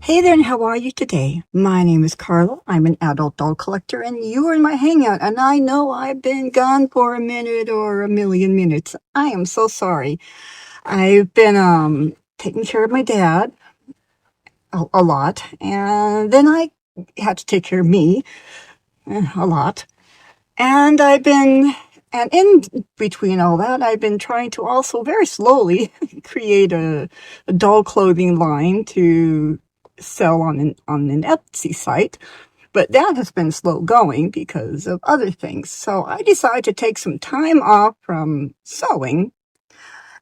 Hey there, and how are you today? My name is Carla. I'm an adult doll collector, and you are in my hangout. And I know I've been gone for a minute or a million minutes. I am so sorry. I've been taking care of my dad a lot, and then I had to take care of me a lot. And and in between all that, I've been trying to also very slowly create a doll clothing line to sell on an Etsy site. But that has been slow going because of other things. So I decided to take some time off from sewing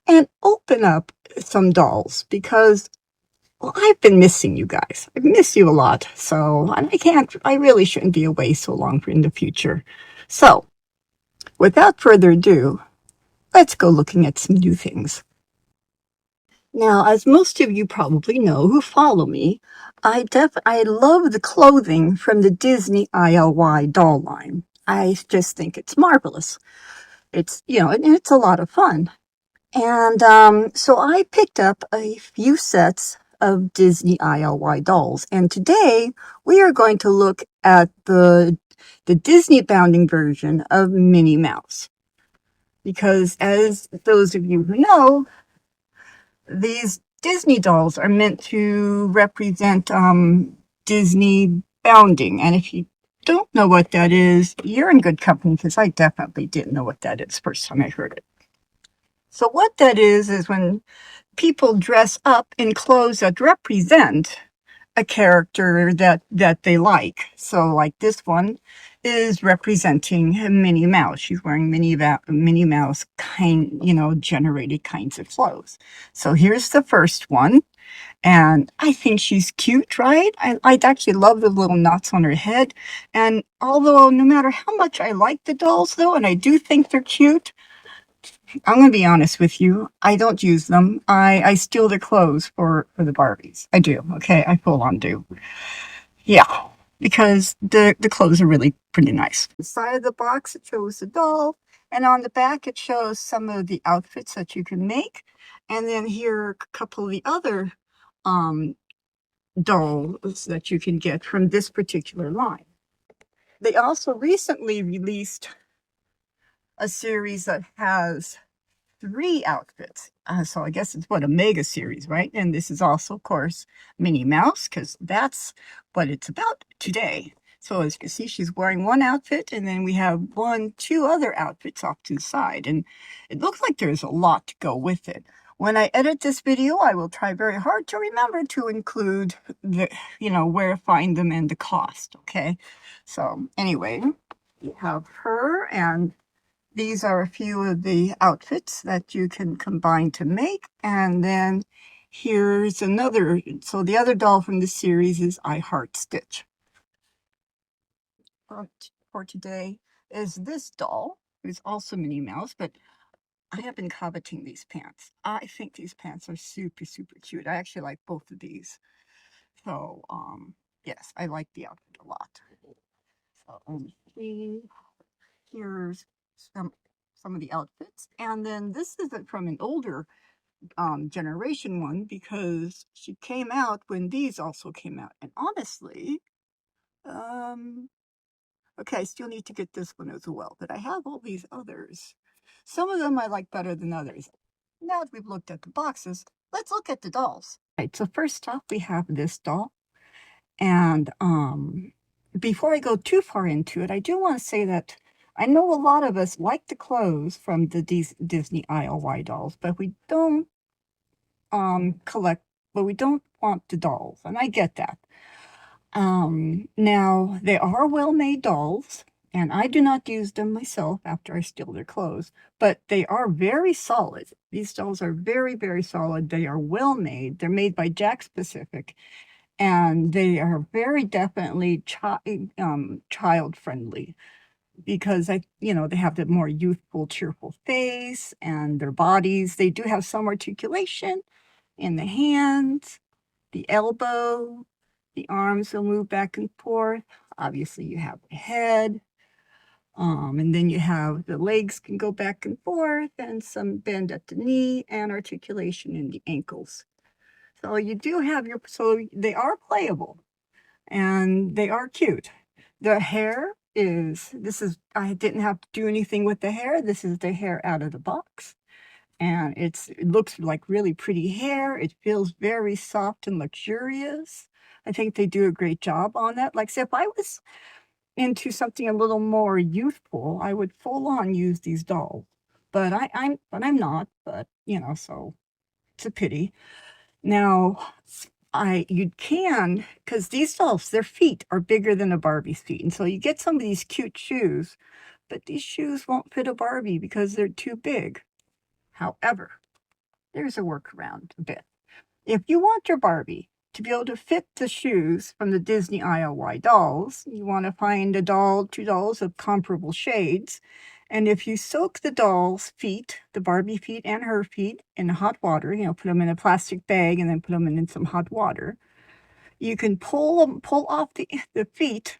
and open up some dolls because, well, I've been missing you guys. I miss you a lot. So, and I really shouldn't be away so long in the future. So, without further ado, let's go looking at some new things. Now, as most of you probably know who follow me, I love the clothing from the Disney ILY doll line. I just think it's marvelous. And it's a lot of fun. And so I picked up a few sets of Disney ILY dolls. And today we are going to look at the Disney bounding version of Minnie Mouse. Because as those of you who know, these Disney dolls are meant to represent Disney bounding. And if you don't know what that is, you're in good company because I definitely didn't know what that is first time I heard it. So what that is when people dress up in clothes that represent a character that they like. So like this one is representing Minnie Mouse. She's wearing Minnie Mouse generated kinds of clothes. So here's the first one. And I think she's cute, right? I actually love the little knots on her head. And although no matter how much I like the dolls though, and I do think they're cute, I'm going to be honest with you. I don't use them. I steal their clothes for the Barbies. I do. Okay. I full on do. Yeah. Because the clothes are really pretty nice. The side of the box, it shows the doll. And on the back, it shows some of the outfits that you can make. And then here are a couple of the other um, dolls that you can get from this particular line. They also recently released a series that has 3 outfits. So I guess it's what a mega series, right? And this is also, of course, Minnie Mouse, because that's what it's about today. So as you can see, she's wearing one outfit, and then we have two other outfits off to the side. And it looks like there's a lot to go with it. When I edit this video, I will try very hard to remember to include where to find them and the cost, okay? So anyway, we have her, and these are a few of the outfits that you can combine to make. And then here's another. So the other doll from this series is I Heart Stitch. For today is this doll, who's also Minnie Mouse, but I have been coveting these pants. I think these pants are super, super cute. I actually like both of these. So, yes, I like the outfit a lot. So, here's some of the outfits. And then this is from an older generation one because she came out when these also came out. And honestly, okay, I still need to get this one as well, but I have all these others. Some of them I like better than others. Now that we've looked at the boxes, let's look at the dolls. All right, so first off, we have this doll. And before I go too far into it, I do want to say that I know a lot of us like the clothes from the Disney ILY dolls, but we don't collect, but we don't want the dolls, and I get that. Now they are well-made dolls, and I do not use them myself after I steal their clothes, but they are very solid. These dolls are very, very solid. They are well-made. They're made by Jack Pacific, and they are very definitely child friendly because they have the more youthful, cheerful face, and their bodies, they do have some articulation in the hands, the elbow, the arms will move back and forth. Obviously, you have the head, and then you have the legs can go back and forth, and some bend at the knee and articulation in the ankles. So you do have your, so they are playable and they are cute. The hair is, this is, I didn't have to do anything with the hair. This is the hair out of the box. And it looks like really pretty hair. It feels very soft and luxurious. I think they do a great job on that. Like, say, if I was into something a little more youthful, I would full on use these dolls. But I'm not. But you know, so it's a pity. Now, you can, because these dolls, their feet are bigger than a Barbie's feet, and so you get some of these cute shoes, but these shoes won't fit a Barbie because they're too big. However, there's a workaround a bit. If you want your Barbie to be able to fit the shoes from the Disney ILY dolls, you want to find a doll, two dolls of comparable shades. And if you soak the doll's feet, the Barbie feet and her feet, in hot water, you know, put them in a plastic bag and then put them in some hot water, you can pull off the feet,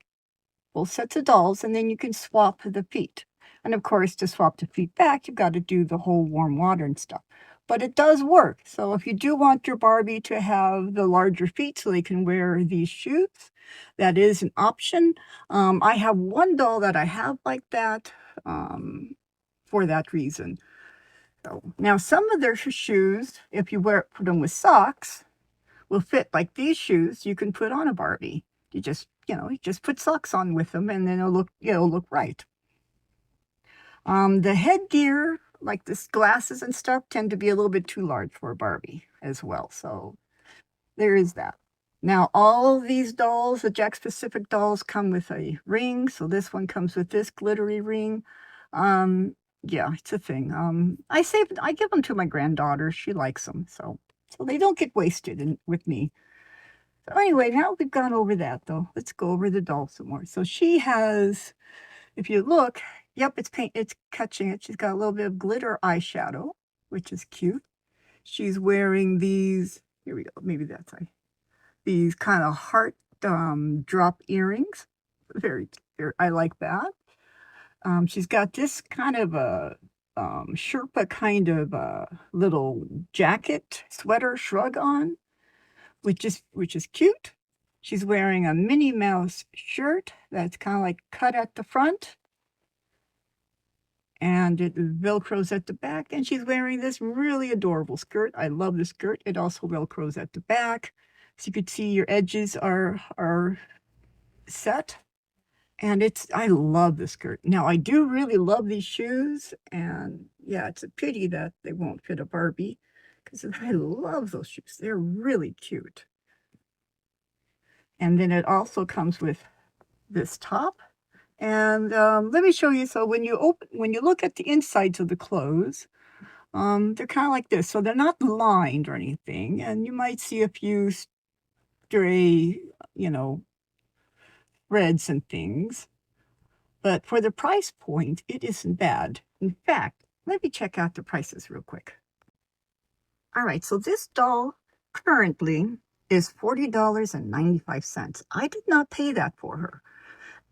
both sets of dolls, and then you can swap the feet. And of course, to swap the feet back, you've got to do the whole warm water and stuff. But it does work. So if you do want your Barbie to have the larger feet so they can wear these shoes, that is an option. I have one doll that I have like that for that reason. So now some of their shoes, if you put them with socks, will fit like these shoes you can put on a Barbie. You just put socks on with them and then it'll look right. The headgear, like this glasses and stuff, tend to be a little bit too large for a Barbie as well. So there is that. Now, all these dolls, the Jakks Pacific dolls, come with a ring. So this one comes with this glittery ring. Yeah, it's a thing. I give them to my granddaughter. She likes them. So they don't get wasted with me. So anyway, now we've gone over that though. Let's go over the doll some more. So she has, if you look, yep, it's catching it. She's got a little bit of glitter eyeshadow, which is cute. She's wearing these, here we go, maybe that's these kind of heart drop earrings. I like that. She's got this kind of a Sherpa kind of little jacket, sweater, shrug on, which is cute. She's wearing a Minnie Mouse shirt that's kind of like cut at the front. And it velcros at the back, and she's wearing this really adorable skirt. I love the skirt. It also velcros at the back. So you could see your edges are set. And I love the skirt. Now, I do really love these shoes, and yeah, it's a pity that they won't fit a Barbie, because I love those shoes. They're really cute. And then it also comes with this top. And let me show you. So when you look at the insides of the clothes, they're kind of like this. So they're not lined or anything. And you might see a few stray, threads and things. But for the price point, it isn't bad. In fact, let me check out the prices real quick. All right, so this doll currently is $40.95. I did not pay that for her.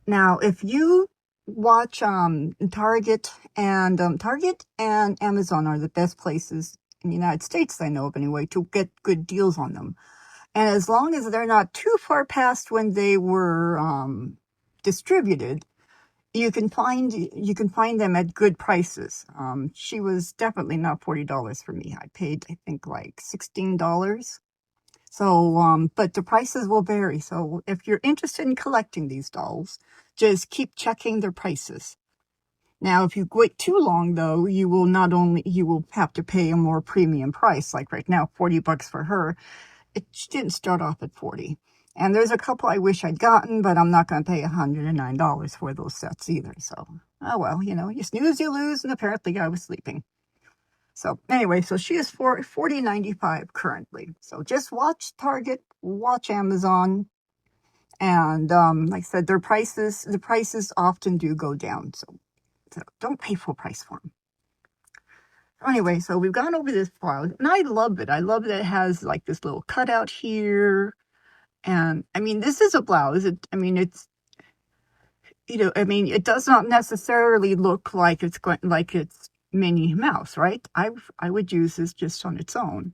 Now, if you watch Target and Amazon are the best places in the United States I know of anyway to get good deals on them. And as long as they're not too far past when they were distributed, you can find them at good prices. She was definitely not $40 for me. I paid, I think, like $16. So, but the prices will vary. So if you're interested in collecting these dolls, just keep checking their prices. Now, if you wait too long, though, you will have to pay a more premium price. Like right now, $40 for her. It didn't start off at $40. And there's a couple I wish I'd gotten, but I'm not going to pay $109 for those sets either. So, oh well, you snooze, you lose, and apparently I was sleeping. So anyway, so she is $40.95 currently. So just watch Target, watch Amazon, and like I said, the prices often do go down. So don't pay full price for them. Anyway, so we've gone over this blouse, and I love it. I love that it has like this little cutout here. And I mean, this is a blouse. It does not necessarily look like it's Minnie Mouse, right? I would use this just on its own.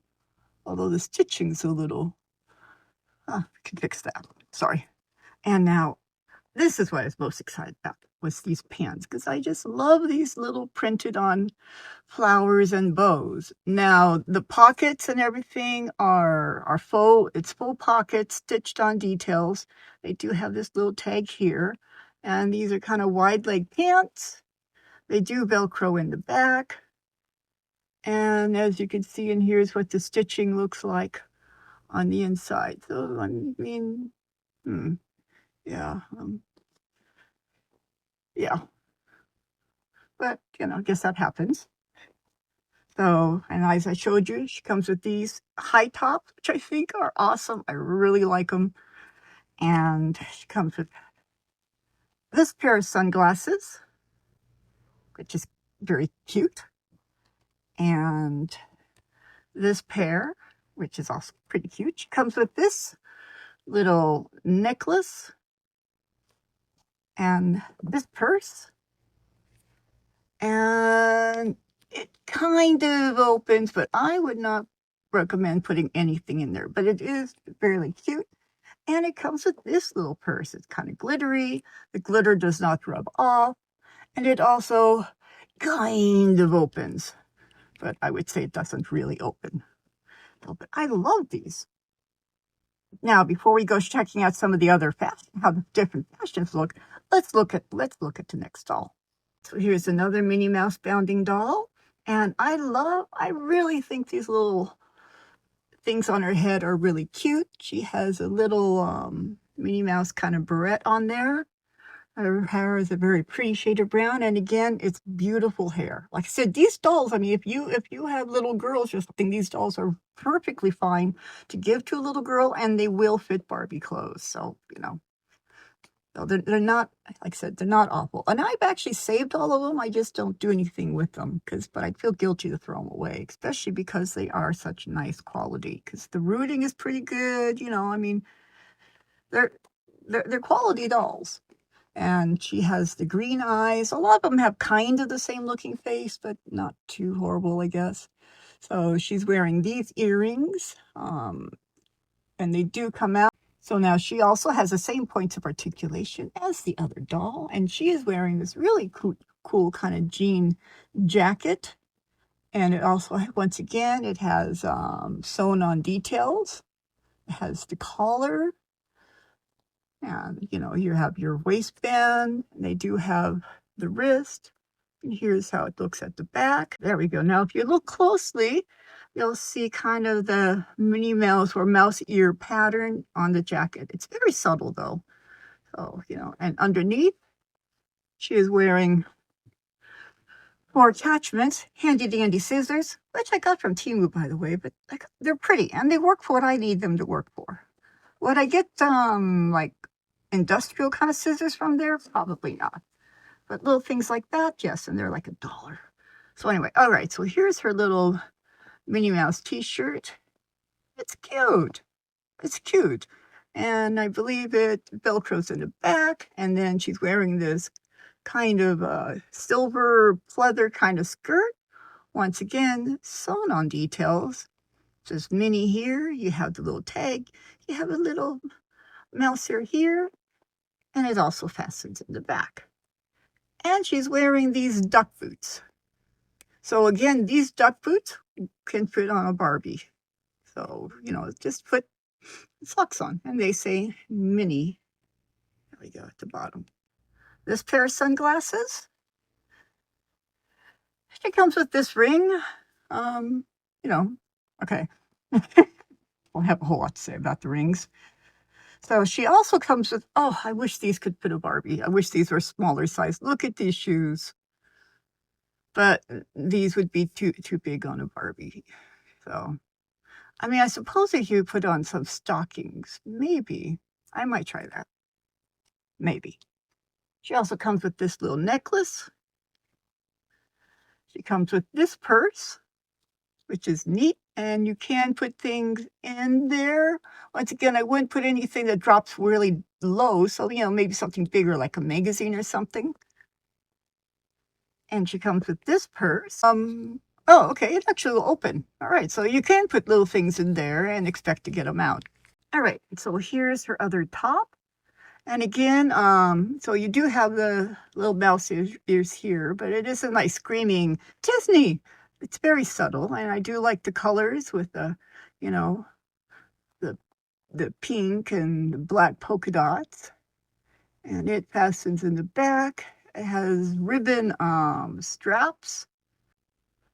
although the stitching's a little, I can fix that. Sorry. And now, this is what I was most excited about, was these pants, because I just love these little printed on flowers and bows. Now, the pockets and everything are faux. It's full pockets, stitched on details. They do have this little tag here. And these are kind of wide leg pants. They do Velcro in the back. And as you can see, and here's what the stitching looks like on the inside. So, I mean, yeah, yeah. But, I guess that happens. So, and as I showed you, she comes with these high tops, which I think are awesome. I really like them. And she comes with this pair of sunglasses, which is very cute. And this pair, which is also pretty cute. She comes with this little necklace and this purse. And it kind of opens, but I would not recommend putting anything in there. But it is fairly cute. And it comes with this little purse. It's kind of glittery. The glitter does not rub off. And it also kind of opens. But I would say it doesn't really open. But I love these. Now, before we go checking out some of the other how the different fashions look, let's look at the next doll. So here's another Minnie Mouse bounding doll. And I really think these little things on her head are really cute. She has a little Minnie Mouse kind of barrette on there. Her hair is a very pretty shade of brown, and again, it's beautiful hair. Like I said, these dolls, I mean, if you have little girls or something, these dolls are perfectly fine to give to a little girl, and they will fit Barbie clothes. So, so they're not, like I said, they're not awful. And I've actually saved all of them. I just don't do anything with them, but I'd feel guilty to throw them away, especially because they are such nice quality. Because the rooting is pretty good, I mean, they're quality dolls. And she has the green eyes. A lot of them have kind of the same looking face, but not too horrible, I guess. So she's wearing these earrings, and they do come out. So now she also has the same points of articulation as the other doll, and she is wearing this really cool kind of jean jacket. And it also, once again, it has sewn on details. It has the collar. And, you have your waistband. And they do have the wrist. And here's how it looks at the back. There we go. Now, if you look closely, you'll see kind of the Minnie Mouse or mouse ear pattern on the jacket. It's very subtle, though. So, and underneath, she is wearing 4 attachments, handy-dandy scissors, which I got from Temu, by the way, but they're pretty, and they work for what I need them to work for. Would I get, like, industrial kind of scissors from there? Probably not. But little things like that, yes, and they're like $1. So anyway, all right, so here's her little Minnie Mouse t-shirt. It's cute. It's cute. And I believe it Velcros in the back, and then she's wearing this kind of silver pleather kind of skirt. Once again, sewn on details. Just Minnie here. You have the little tag. You have a little mouse here, and it also fastens in the back. And she's wearing these duck boots. So again, these duck boots can fit on a Barbie. So, just put socks on. And they say Minnie. There we go at the bottom. This pair of sunglasses. She comes with this ring. Okay. Won't have a whole lot to say about the rings. So she also comes with, I wish these could fit a Barbie. I wish these were smaller size. Look at these shoes. But these would be too big on a Barbie. So, I mean, I suppose if you put on some stockings, maybe. I might try that. Maybe. She also comes with this little necklace. She comes with this purse, which is neat. And you can put things in there. Once again, I wouldn't put anything that drops really low. So, maybe something bigger like a magazine or something. And she comes with this purse. Oh, okay, it actually will open. All right, so you can put little things in there and expect to get them out. All right, so here's her other top. And again, so you do have the little mouse ears here, but it is a nice screaming Disney. It's very subtle, and I do like the colors with the, you know, the the pink and the black polka dots. And it fastens in the back. It has ribbon straps.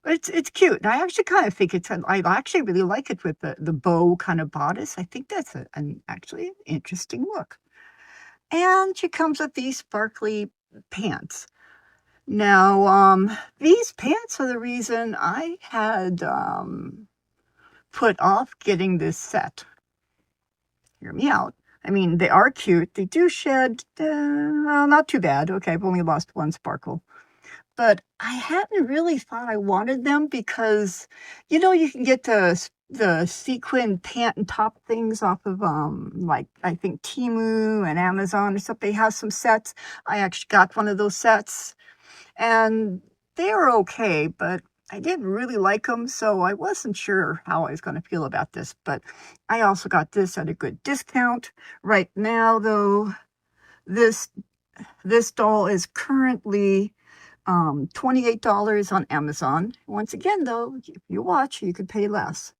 It's cute. And I actually kind of think I actually really like it with the bow kind of bodice. I think that's an actually interesting look. And she comes with these sparkly pants. Now, these pants are the reason I had put off getting this set. Hear me out. I mean, they are cute. They do shed, well, not too bad. Okay, I've only lost one sparkle. But I hadn't really thought I wanted them because, you can get the sequin pant and top things off of, like, I think Temu and Amazon or something. They have some sets. I actually got one of those sets, and they were okay, but I didn't really like them, so I wasn't sure how I was going to feel about this. But I also got this at a good discount. Right now, though, this doll is currently $28 on Amazon. Once again, though, if you watch, you could pay less.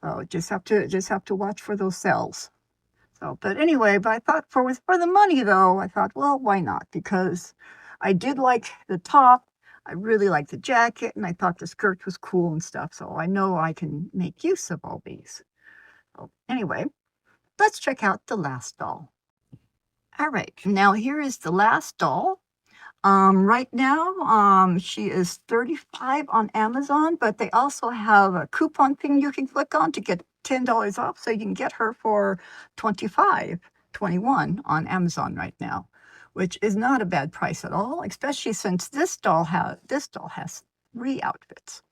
So just have to watch for those sales. So, but anyway, but I thought for the money though, I thought, well, why not? Because I did like the top, I really liked the jacket, and I thought the skirt was cool and stuff. So I know I can make use of all these. So anyway, let's check out the last doll. All right, now here is the last doll. Right now, she is $35 on Amazon, but they also have a coupon thing you can click on to get $10 off, so you can get her for $21 on Amazon right now, which is not a bad price at all, especially since this doll has 3 outfits,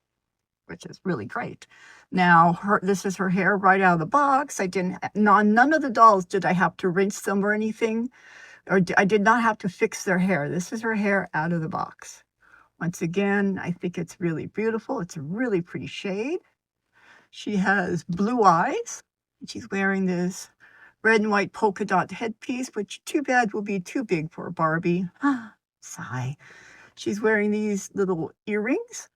which is really great. Now, this is her hair right out of the box. None of the dolls did I have to rinse them or anything. I did not have to fix their hair. This is her hair out of the box. Once again, I think it's really beautiful. It's a really pretty shade. She has blue eyes. She's wearing this red and white polka dot headpiece, which too bad will be too big for a Barbie. Sigh. She's wearing these little earrings.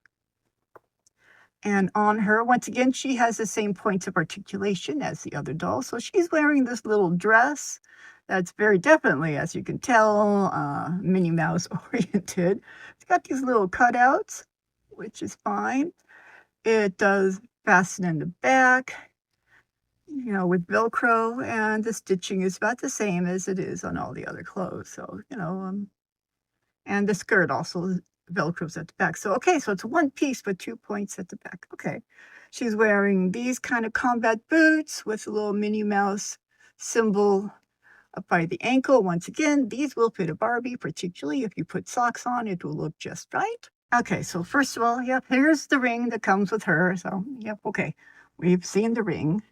And on her, once again, she has the same points of articulation as the other doll. So she's wearing this little dress that's very definitely, as you can tell, Minnie Mouse oriented. It's got these little cutouts, which is fine. It does fasten in the back, with Velcro, and the stitching is about the same as it is on all the other clothes. So, and the skirt also Velcros at the back. So, okay, so it's one piece, but 2 points at the back. Okay. She's wearing these kind of combat boots with a little Minnie Mouse symbol up by the ankle. Once again, these will fit a Barbie, particularly if you put socks on, it will look just right. Okay, so first of all, yep, here's the ring that comes with her. So, yep, okay, we've seen the ring.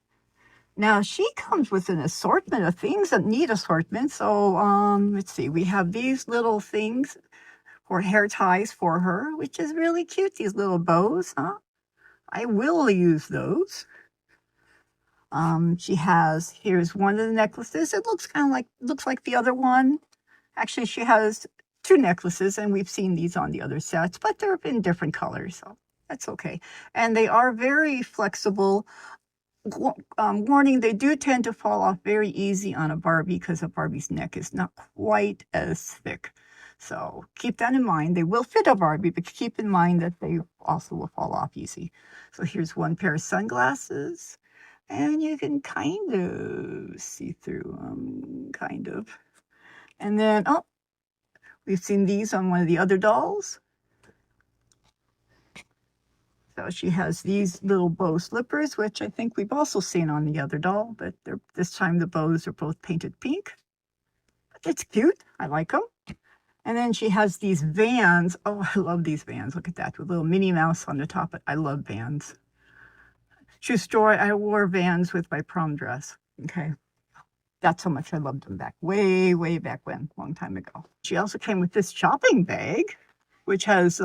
Now, she comes with an assortment of things, a neat assortment. So, let's see, we have these little things for hair ties for her, which is really cute. These little bows, huh? I will use those. Here's one of the necklaces. It looks like the other one. Actually, she has 2 necklaces, and we've seen these on the other sets, but they're in different colors, so that's okay. And they are very flexible. Warning, they do tend to fall off very easy on a Barbie because a Barbie's neck is not quite as thick. So keep that in mind. They will fit a Barbie, but keep in mind that they also will fall off easy. So here's one pair of sunglasses, and you can kind of see through them, kind of. And then, we've seen these on one of the other dolls. So she has these little bow slippers, which I think we've also seen on the other doll, but this time the bows are both painted pink. But it's cute. I like them. And then she has these Vans. Oh, I love these Vans. Look at that, with little Minnie Mouse on the top. I love Vans. True story, I wore Vans with my prom dress. Okay. That's how much I loved them back, way back when, long time ago. She also came with this shopping bag. which has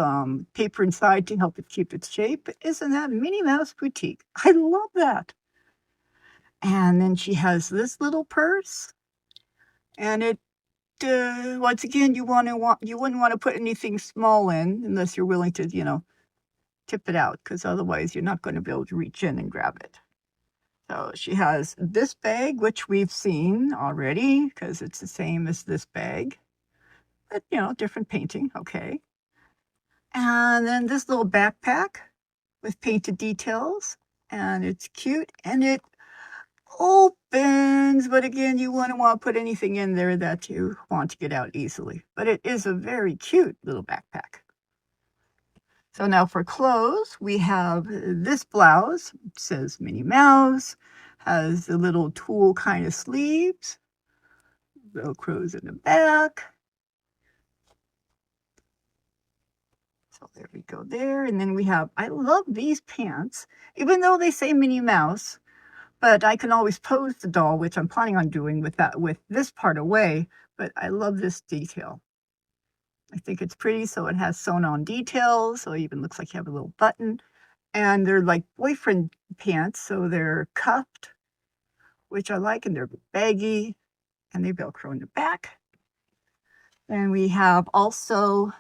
paper inside to help it keep its shape. Isn't that Minnie Mouse Boutique? I love that. And then she has this little purse, and it once again you wouldn't want to put anything small in unless you're willing to tip it out, because otherwise you're not going to be able to reach in and grab it. So she has this bag, which we've seen already because it's the same as this bag, but different painting. Okay. And then this little backpack with painted details, and it's cute, and it opens, but again, you wouldn't want to put anything in there that you want to get out easily. But it is a very cute little backpack. So now for clothes, we have this blouse. It says Minnie Mouse, has the little tulle kind of sleeves, Velcro's in the back. So there we go there. And then we have, I love these pants, even though they say Minnie Mouse, but I can always pose the doll, which I'm planning on doing with this part away, but I love this detail. I think it's pretty, so it has sewn on details, so it even looks like you have a little button. And they're like boyfriend pants, so they're cuffed, which I like, and they're baggy, and they Velcro in the back. And we have also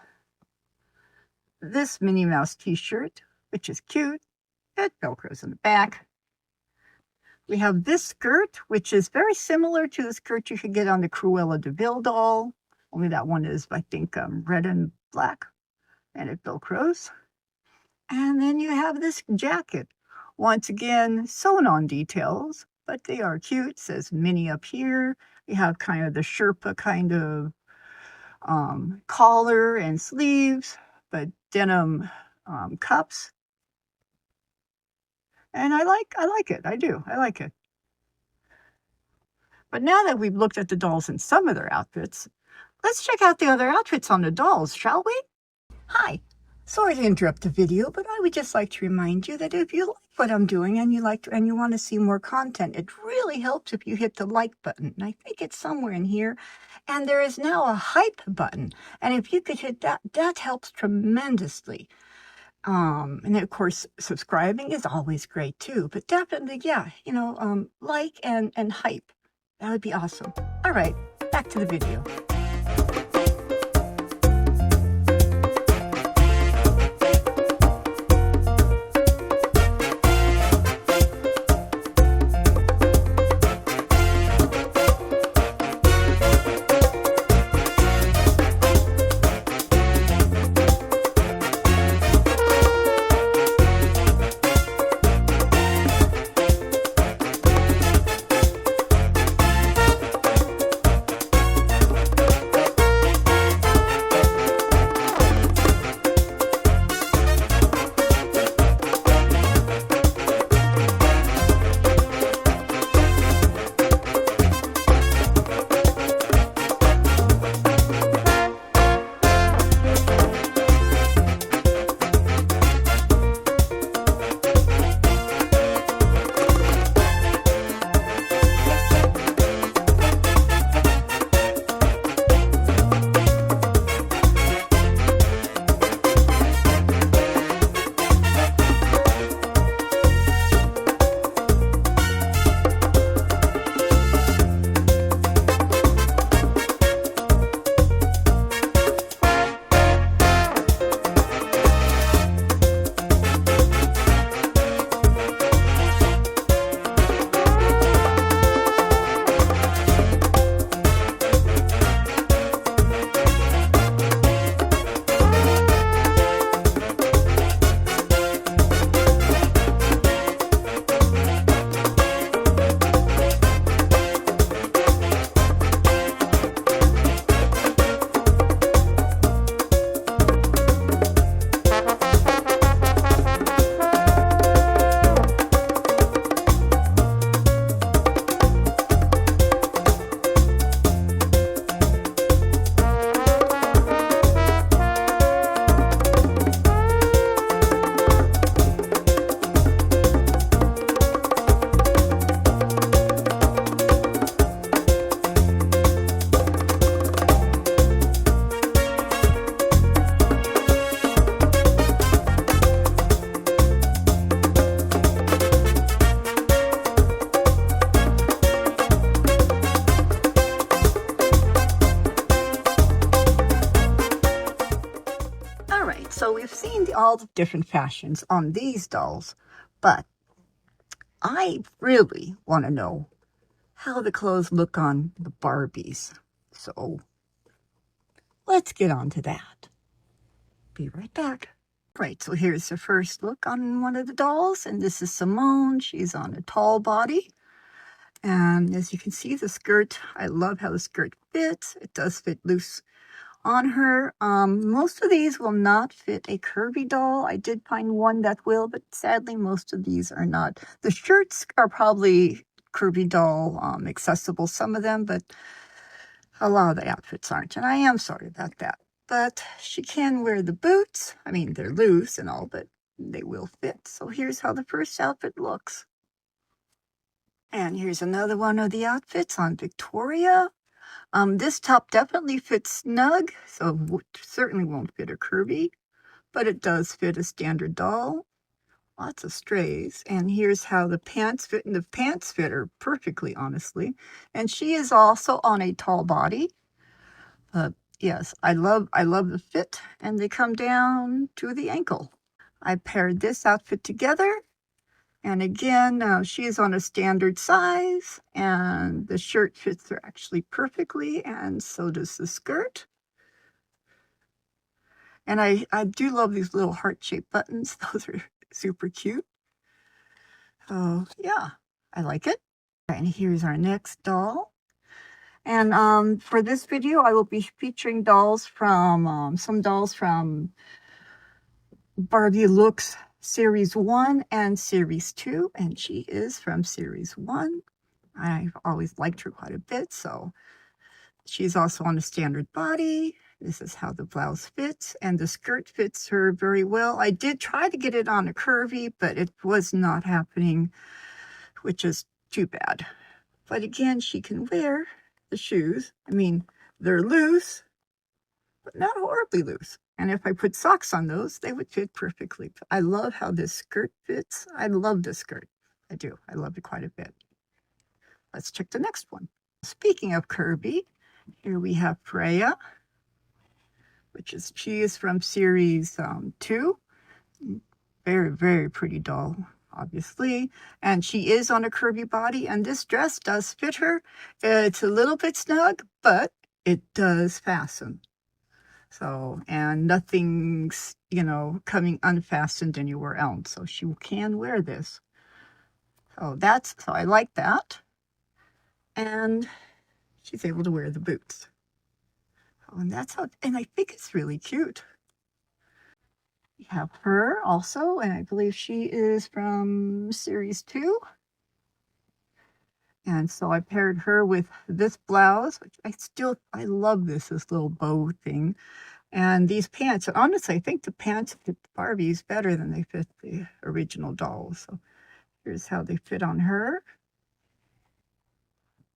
this Minnie Mouse t-shirt, which is cute. It Velcros in the back. We have this skirt, which is very similar to the skirt you could get on the Cruella de Vil doll. Only that one is, I think, red and black, and it Velcros. And then you have this jacket. Once again, sewn on details, but they are cute. It says Minnie up here. You have kind of the Sherpa kind of collar and sleeves, but denim cuffs. And I like it. I do. I like it. But now that we've looked at the dolls in some of their outfits, let's check out the other outfits on the dolls, shall we? Hi. Sorry to interrupt the video, but I would just like to remind you that if you like what I'm doing and you want to see more content, it really helps if you hit the like button. And I think it's somewhere in here. And there is now a hype button. And if you could hit that, that helps tremendously. And then, of course, subscribing is always great too. But definitely, yeah, like and hype. That would be awesome. All right, back to the video. all the different fashions on these dolls, but I really want to know how the clothes look on the Barbies. So let's get on to that. Be right back. Right, so here's the first look on one of the dolls, and this is Simone. She's on a tall body. And as you can see, the skirt, I love how the skirt fits. It does fit loose on her. Most of these will not fit a curvy doll. I did find one that will, but sadly most of these are not. The shirts are probably curvy doll accessible, some of them, but a lot of the outfits aren't, and I am sorry about that. But she can wear the boots. I mean, they're loose and all, but they will fit. So here's how the first outfit looks. And here's another one of the outfits on Victoria. This top definitely fits snug, so certainly won't fit a curvy, but it does fit a standard doll. Lots of strays. And here's how the pants fit, and the pants fit her perfectly, honestly. And she is also on a tall body. Yes, I love the fit, and they come down to the ankle. I paired this outfit together, and again, she is on a standard size, and the shirt fits her actually perfectly, and so does the skirt. And I do love these little heart-shaped buttons. Those are super cute. So yeah, I like it. And here's our next doll. And for this video, I will be featuring dolls from, some dolls from Barbie Looks Series 1 and Series 2, and she is from Series 1. I've always liked her quite a bit, so she's also on a standard body. This is how the blouse fits, and the skirt fits her very well. I did try to get it on a curvy, but it was not happening, which is too bad. But again, she can wear the shoes. I mean, they're loose, but not horribly loose. And if I put socks on those, they would fit perfectly. I love how this skirt fits. I love this skirt. I do. I love it quite a bit. Let's check the next one. Speaking of curvy, here we have Freya, she is from Series 2. Very, very pretty doll, obviously. And she is on a curvy body, and this dress does fit her. It's a little bit snug, but it does fasten. So, and nothing's, coming unfastened anywhere else. So she can wear this. So I like that. And she's able to wear the boots. Oh, and I think it's really cute. We have her also, and I believe she is from Series 2. And so I paired her with this blouse, which I love this little bow thing. And these pants, honestly, I think the pants fit Barbies better than they fit the original dolls. So here's how they fit on her.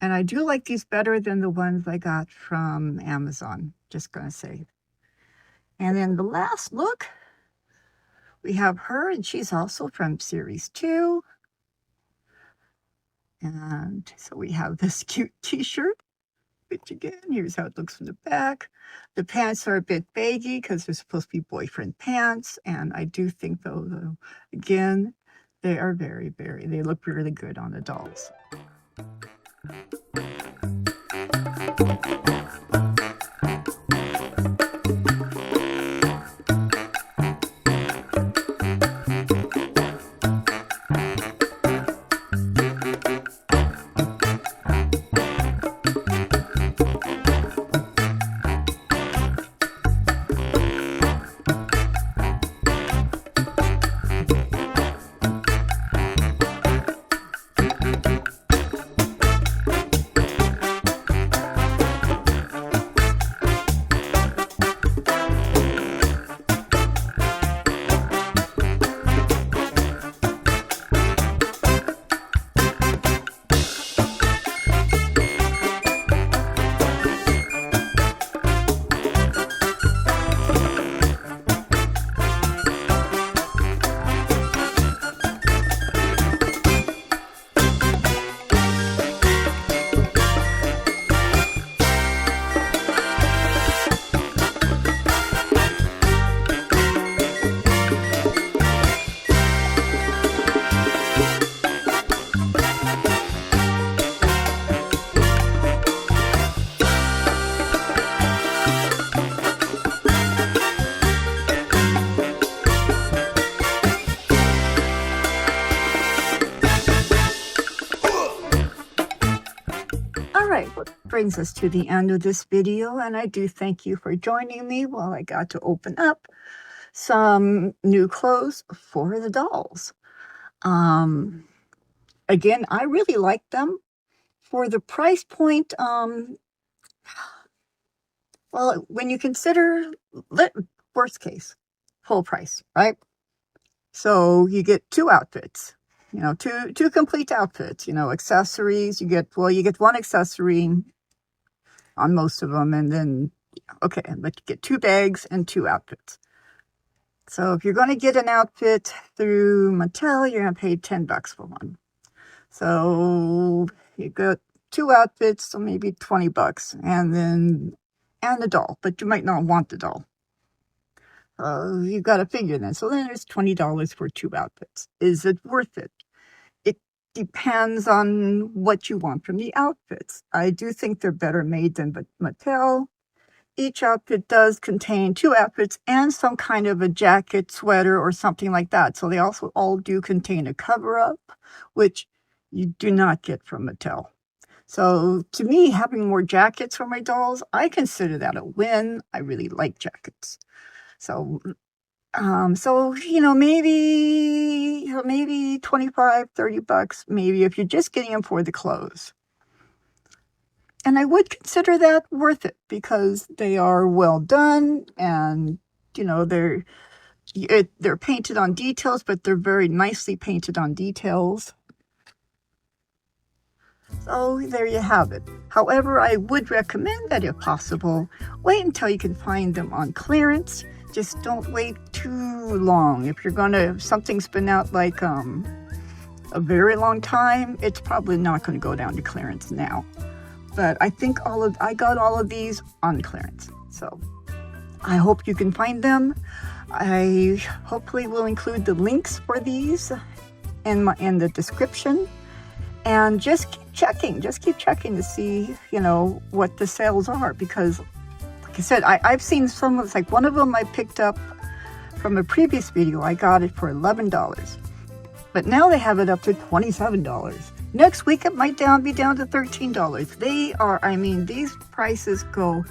And I do like these better than the ones I got from Amazon, just gonna say. And then the last look, we have her, and she's also from Series 2. And so we have this cute t-shirt, which again, here's how it looks from the back. The pants are a bit baggy because they're supposed to be boyfriend pants. And I do think, though, again, they are very, they look really good on the dolls. brings us to the end of this video, and I do thank you for joining me while I got to open up some new clothes for the dolls. Again, I really like them. For the price point, well, when you consider, worst case, full price, right? So you get 2 outfits, two complete outfits, accessories. You get one accessory on most of them, and then, okay, but you get 2 bags and 2 outfits. So if you're going to get an outfit through Mattel, you're going to pay $10 for one. So you got 2 outfits, so maybe $20, and a doll, but you might not want the doll. You got to figure that. So then there's $20 for 2 outfits. Is it worth it? It depends on what you want from the outfits. I do think they're better made than Mattel. Each outfit does contain 2 outfits and some kind of a jacket, sweater, or something like that. So they also all do contain a cover-up, which you do not get from Mattel. So to me, having more jackets for my dolls, I consider that a win. I really like jackets. So, maybe $25, $30, maybe, if you're just getting them for the clothes. And I would consider that worth it because they are well done, and, they're painted on details, but they're very nicely painted on details. So there you have it. However, I would recommend that if possible, wait until you can find them on clearance. Just don't wait too long. If something's been out like a very long time, it's probably not going to go down to clearance now. But I think I got all of these on clearance. So I hope you can find them. I hopefully will include the links for these in the description. And just keep checking to see, what the sales are, because like I said, I've seen some of, like one of them I picked up from a previous video. I got it for $11, but now they have it up to $27. Next week it might be down to $13. These prices go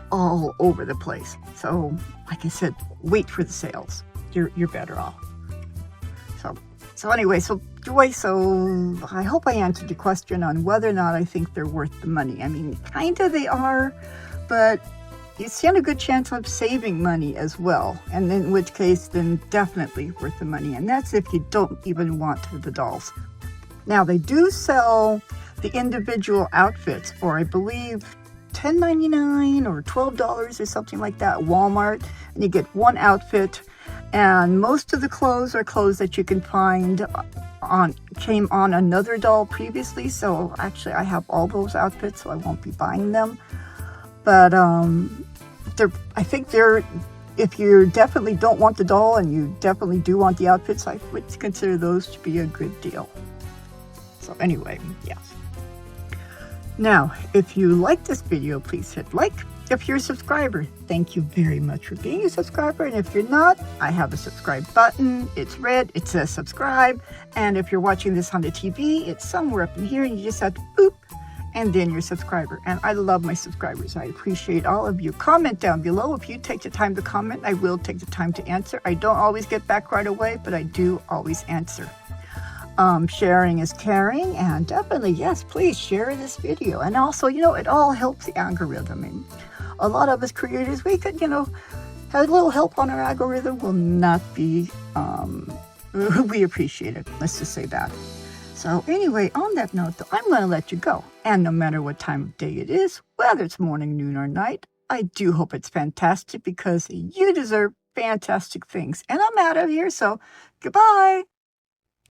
all over the place. So like I said, wait for the sales. You're better off. So anyway, Joyce, I hope I answered your question on whether or not I think they're worth the money. Kind of they are, but you stand a good chance of saving money as well. And in which case, then definitely worth the money. And that's if you don't even want the dolls. Now, they do sell the individual outfits for, I believe, $10.99 or $12 or something like that at Walmart. And you get one outfit. And most of the clothes are clothes that you can find came on another doll previously. So actually I have all those outfits, so I won't be buying them. But I think if you definitely don't want the doll and you definitely do want the outfits, I would consider those to be a good deal. So anyway, yes. Now, if you like this video, please hit like. If you're a subscriber, thank you very much for being a subscriber. And if you're not, I have a subscribe button. It's red. It says subscribe. And if you're watching this on the TV, it's somewhere up in here, and you just have to boop, and then you're a subscriber. And I love my subscribers. I appreciate all of you. Comment down below. If you take the time to comment, I will take the time to answer. I don't always get back right away, but I do always answer. Sharing is caring, and definitely, yes, please share this video. And also, it all helps the algorithm. And a lot of us creators, we could, have a little help on our algorithm will not be, we appreciate it. Let's just say that. So anyway, on that note, though, I'm going to let you go. And no matter what time of day it is, whether it's morning, noon, or night, I do hope it's fantastic because you deserve fantastic things. And I'm out of here, so goodbye.